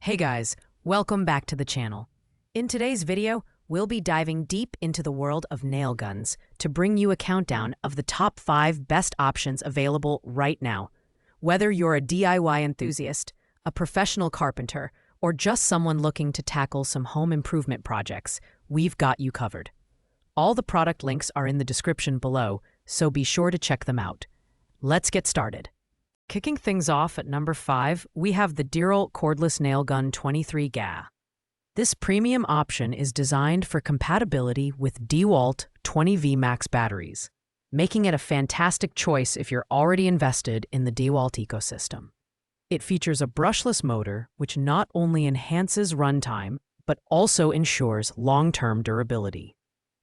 Hey guys, welcome back to the channel. In today's video, we'll be diving deep into the world of nail guns to bring you a countdown of the top 5 best options available right now. Whether you're a DIY enthusiast, a professional carpenter, or just someone looking to tackle some home improvement projects, we've got you covered. All the product links are in the description below, so be sure to check them out. Let's get started. Kicking things off at number 5, we have the DEWALT Cordless Nail Gun 23 GA. This premium option is designed for compatibility with DEWALT 20V Max batteries, making it a fantastic choice if you're already invested in the DEWALT ecosystem. It features a brushless motor, which not only enhances runtime, but also ensures long-term durability.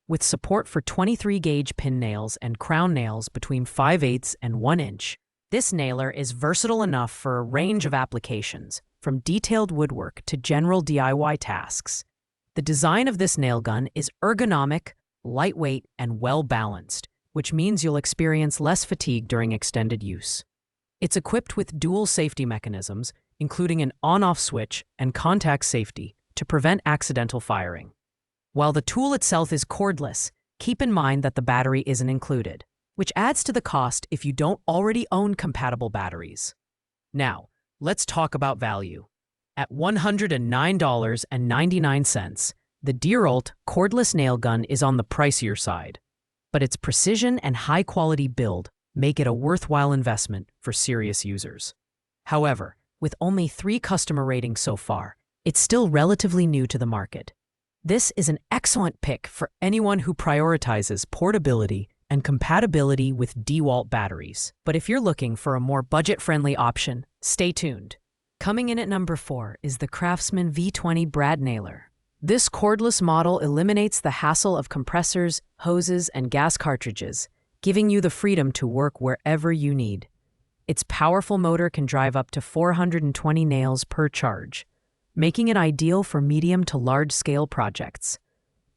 With support for 23-gauge pin nails and crown nails between 5/8 and 1 inch, this nailer is versatile enough for a range of applications, from detailed woodwork to general DIY tasks. The design of this nail gun is ergonomic, lightweight, and well-balanced, which means you'll experience less fatigue during extended use. It's equipped with dual safety mechanisms, including an on-off switch and contact safety to prevent accidental firing. While the tool itself is cordless, keep in mind that the battery isn't included, which adds to the cost if you don't already own compatible batteries. Now, let's talk about value. At $109.99, the DEWALT cordless nail gun is on the pricier side, but its precision and high-quality build make it a worthwhile investment for serious users. However, with only 3 customer ratings so far, it's still relatively new to the market. This is an excellent pick for anyone who prioritizes portability and compatibility with DEWALT batteries. But if you're looking for a more budget-friendly option, stay tuned. Coming in at number 4 is the CRAFTSMAN V20 brad nailer. This cordless model eliminates the hassle of compressors, hoses, and gas cartridges, giving you the freedom to work wherever you need. Its powerful motor can drive up to 420 nails per charge, making it ideal for medium to large-scale projects.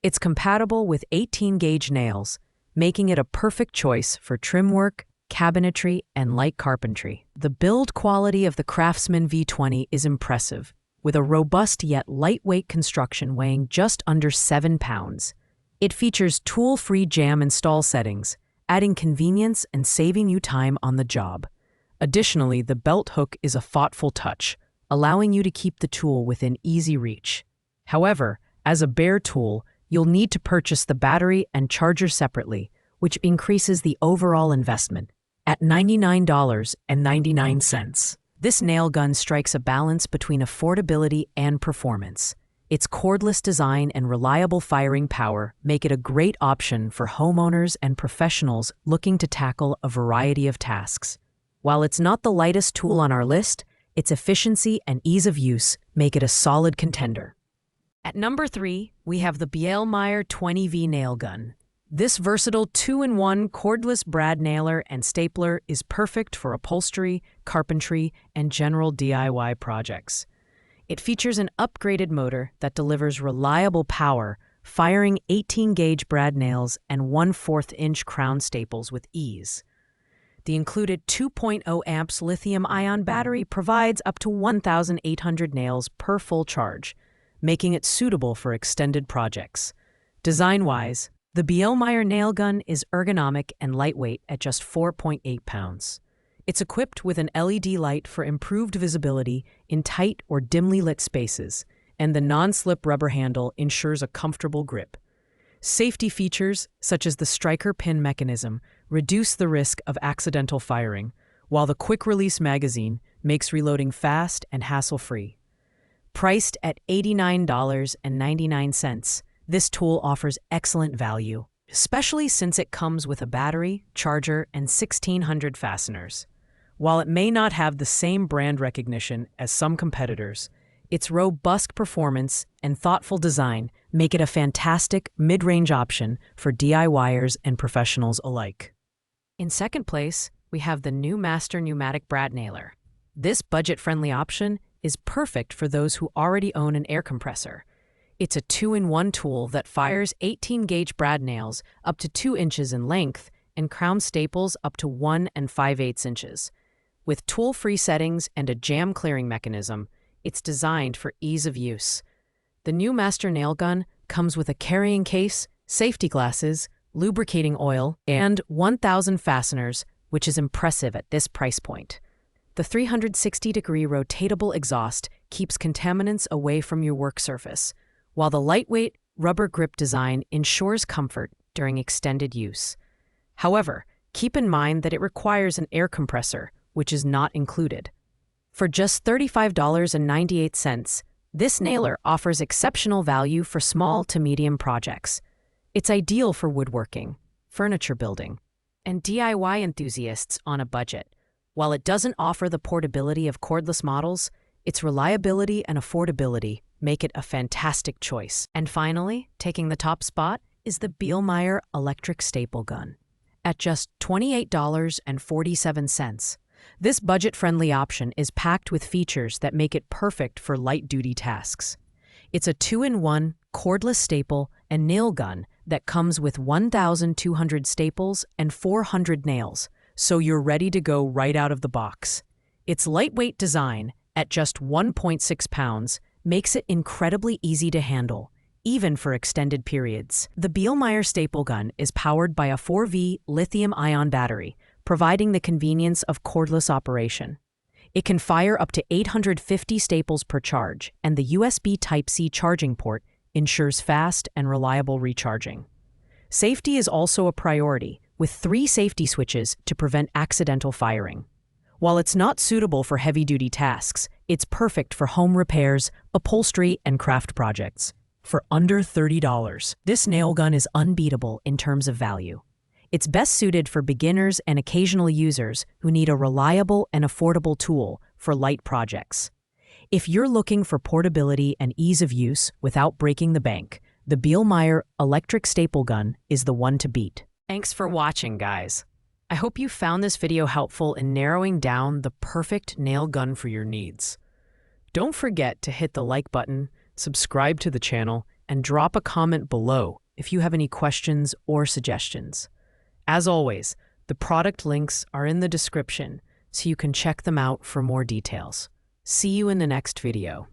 It's compatible with 18-gauge nails, making it a perfect choice for trim work, cabinetry, and light carpentry. The build quality of the CRAFTSMAN V20 is impressive, with a robust yet lightweight construction weighing just under 7 pounds. It features tool-free jam install settings, adding convenience and saving you time on the job. Additionally, the belt hook is a thoughtful touch, allowing you to keep the tool within easy reach. However, as a bare tool, you'll need to purchase the battery and charger separately, which increases the overall investment. At $99.99, this nail gun strikes a balance between affordability and performance. Its cordless design and reliable firing power make it a great option for homeowners and professionals looking to tackle a variety of tasks. While it's not the lightest tool on our list, its efficiency and ease of use make it a solid contender. At number 3, we have the Bielmeier 20V nail gun. This versatile 2-in-1 cordless brad nailer and stapler is perfect for upholstery, carpentry, and general DIY projects. It features an upgraded motor that delivers reliable power, firing 18-gauge brad nails and 1/4 inch crown staples with ease. The included 2.0 amps lithium-ion battery provides up to 1,800 nails per full charge, making it suitable for extended projects. Design-wise, the Bielmeier nail gun is ergonomic and lightweight at just 4.8 pounds. It's equipped with an LED light for improved visibility in tight or dimly lit spaces, and the non-slip rubber handle ensures a comfortable grip. Safety features, such as the striker pin mechanism, reduce the risk of accidental firing, while the quick-release magazine makes reloading fast and hassle-free. Priced at $89.99, this tool offers excellent value, especially since it comes with a battery, charger, and 1,600 fasteners. While it may not have the same brand recognition as some competitors, its robust performance and thoughtful design make it a fantastic mid-range option for DIYers and professionals alike. In second place, we have the NEU Master pneumatic brad nailer. This budget-friendly option is perfect for those who already own an air compressor. It's a 2-in-1 tool that fires 18-gauge brad nails up to 2 inches in length and crown staples up to 1 5/8 inches. With tool-free settings and a jam clearing mechanism, It's designed for ease of use. The NEU Master nail gun comes with a carrying case, safety glasses, lubricating oil, and 1,000 fasteners, which is impressive at this price point. The 360-degree rotatable exhaust keeps contaminants away from your work surface, while the lightweight, rubber grip design ensures comfort during extended use. However, keep in mind that it requires an air compressor, which is not included. For just $35.98, this nailer offers exceptional value for small to medium projects. It's ideal for woodworking, furniture building, and DIY enthusiasts on a budget. While it doesn't offer the portability of cordless models, its reliability and affordability make it a fantastic choice. And finally, taking the top spot is the Bielmeier electric staple gun. At just $28.47, this budget-friendly option is packed with features that make it perfect for light-duty tasks. It's a 2-in-1 cordless staple and nail gun that comes with 1,200 staples and 400 nails, so you're ready to go right out of the box. Its lightweight design, at just 1.6 pounds, makes it incredibly easy to handle, even for extended periods. The Bielmeier staple gun is powered by a 4V lithium-ion battery, providing the convenience of cordless operation. It can fire up to 850 staples per charge, and the USB Type-C charging port ensures fast and reliable recharging. Safety is also a priority, with 3 safety switches to prevent accidental firing. While it's not suitable for heavy-duty tasks, it's perfect for home repairs, upholstery, and craft projects. For under $30, this nail gun is unbeatable in terms of value. It's best suited for beginners and occasional users who need a reliable and affordable tool for light projects. If you're looking for portability and ease of use without breaking the bank, the Bielmeier electric staple gun is the one to beat. Thanks for watching, guys. I hope you found this video helpful in narrowing down the perfect nail gun for your needs. Don't forget to hit the like button, subscribe to the channel, and drop a comment below if you have any questions or suggestions. As always, the product links are in the description, so you can check them out for more details. See you in the next video.